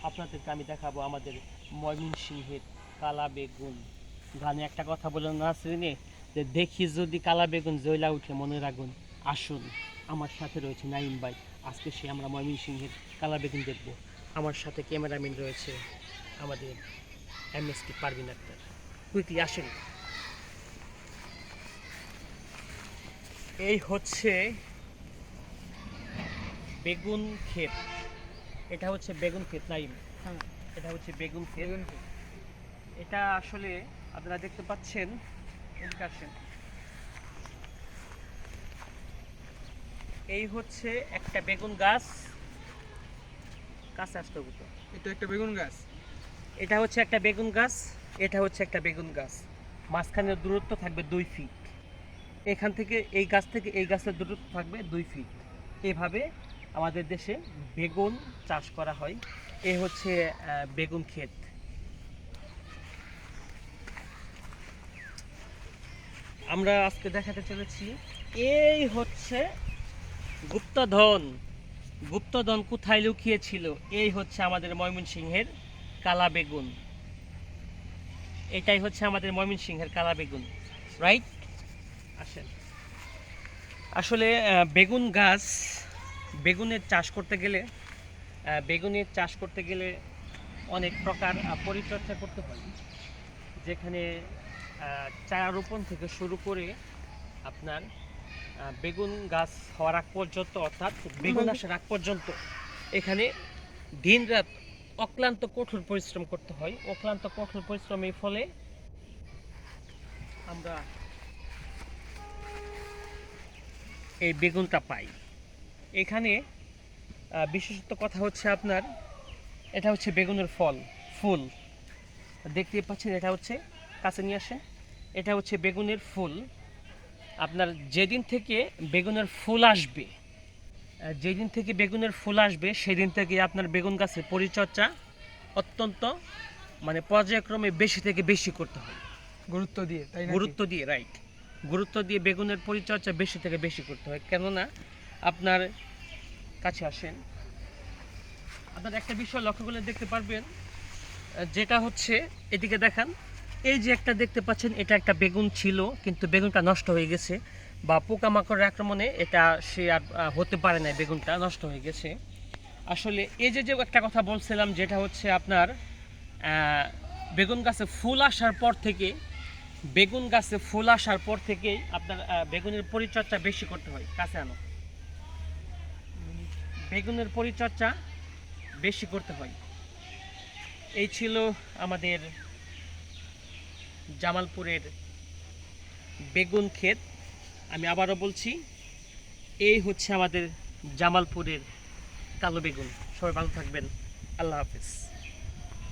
আপনাদেরকে আমি দেখাবো আমাদের ময়মনসিংহের কালা বেগুন। গানে একটা কথা বলে না শ্রেণী, যে দেখি যদি কালা বেগুন জ্বলা উঠে মনের আগুন। আসুন, আমার সাথে রয়েছে নাইম ভাই। আজকে সে আমরা ময়মনসিংহের কালা বেগুন দেখব। আমার সাথে ক্যামেরাম্যান রয়েছে আমাদের এমএসটি পারভিন আক্তার। কুইকলি আসেন। এই হচ্ছে বেগুন ক্ষেত। এটা হচ্ছে বেগুন ক্ষেত নাইম। এটা হচ্ছে বেগুন ক্ষেত। এটা আসলে আপনারা দেখতে পাচ্ছেন, এদিকে আসেন। এই হচ্ছে একটা বেগুন গাছ। কাছে আসতে হবে তো। এটা একটা বেগুন গাছ। এটা হচ্ছে একটা বেগুন গাছ, এটা হচ্ছে একটা বেগুন গাছ। মাঝখানের দূরত্ব থাকবে 2 ফিট। এখান থেকে এই গাছ থেকে এই গাছের দূরত্ব থাকবে 2 ফিট। এভাবে আমাদের দেশে বেগুন চাষ করা হয়। এ হচ্ছে বেগুন ক্ষেত। আমরা আজকে দেখাতে চলেছি, এই হচ্ছে গুপ্তধন। গুপ্তধন কোথায় লুকিয়েছিল? এই হচ্ছে আমাদের ময়মনসিংহের কালা বেগুন। এটাই হচ্ছে আমাদের ময়মনসিংহের কালা বেগুন, রাইট? আসেন। আসলে বেগুন গাছ, বেগুনের চাষ করতে গেলে অনেক প্রকার পরিচর্যা করতে হয়। যেখানে চারা রোপণ থেকে শুরু করে আপনার বেগুন গাছ হওয়ার আগ পর্যন্ত, অর্থাৎ বেগুন আসার আগ পর্যন্ত এখানে দিন রাত অক্লান্ত কঠোর পরিশ্রম করতে হয়। অক্লান্ত কঠোর পরিশ্রমের ফলে আমরা এই বেগুনটা পাই। এখানে বিশেষত কথা হচ্ছে আপনার, এটা হচ্ছে বেগুনের ফুল দেখতে পাচ্ছেন। এটা হচ্ছে, কাছে নিয়ে আসেন। এটা হচ্ছে বেগুনের ফুল। আপনার যেদিন থেকে বেগুনের ফুল আসবে, সেদিন থেকে আপনার বেগুন গাছের পরিচর্যা অত্যন্ত পর্যায়ক্রমে বেশি থেকে বেশি করতে হয়। গুরুত্ব দিয়ে, তাই না? গুরুত্ব দিয়ে, রাইট। গুরুত্ব দিয়ে বেগুনের পরিচর্যা বেশি থেকে বেশি করতে হয়। কেননা আপনার কাছে আসেন, আপনার একটা বিষয় লক্ষ্য করলে দেখতে পারবেন, যেটা হচ্ছে, এদিকে দেখান। এই যে একটা দেখতে পাচ্ছেন, এটা একটা বেগুন ছিল, কিন্তু বেগুনটা নষ্ট হয়ে গেছে, বা পোকামাকড়ের আক্রমণে এটা সে আর হতে পারে না, বেগুনটা নষ্ট হয়ে গেছে। আসলে এই যে একটা কথা বলছিলাম, যেটা হচ্ছে আপনার বেগুন গাছে ফুল আসার পর থেকেই আপনার বেগুনের পরিচর্যা বেশি করতে হয়। কাছে আনো। বেগুনের পরিচর্যা বেশি করতে হয়। এই ছিল আমাদের জামালপুরের বেগুন ক্ষেত। আমি আবারও বলছি, এই হচ্ছে আমাদের জামালপুরের কালো বেগুন। সবাই ভালো থাকবেন। আল্লাহ হাফেজ।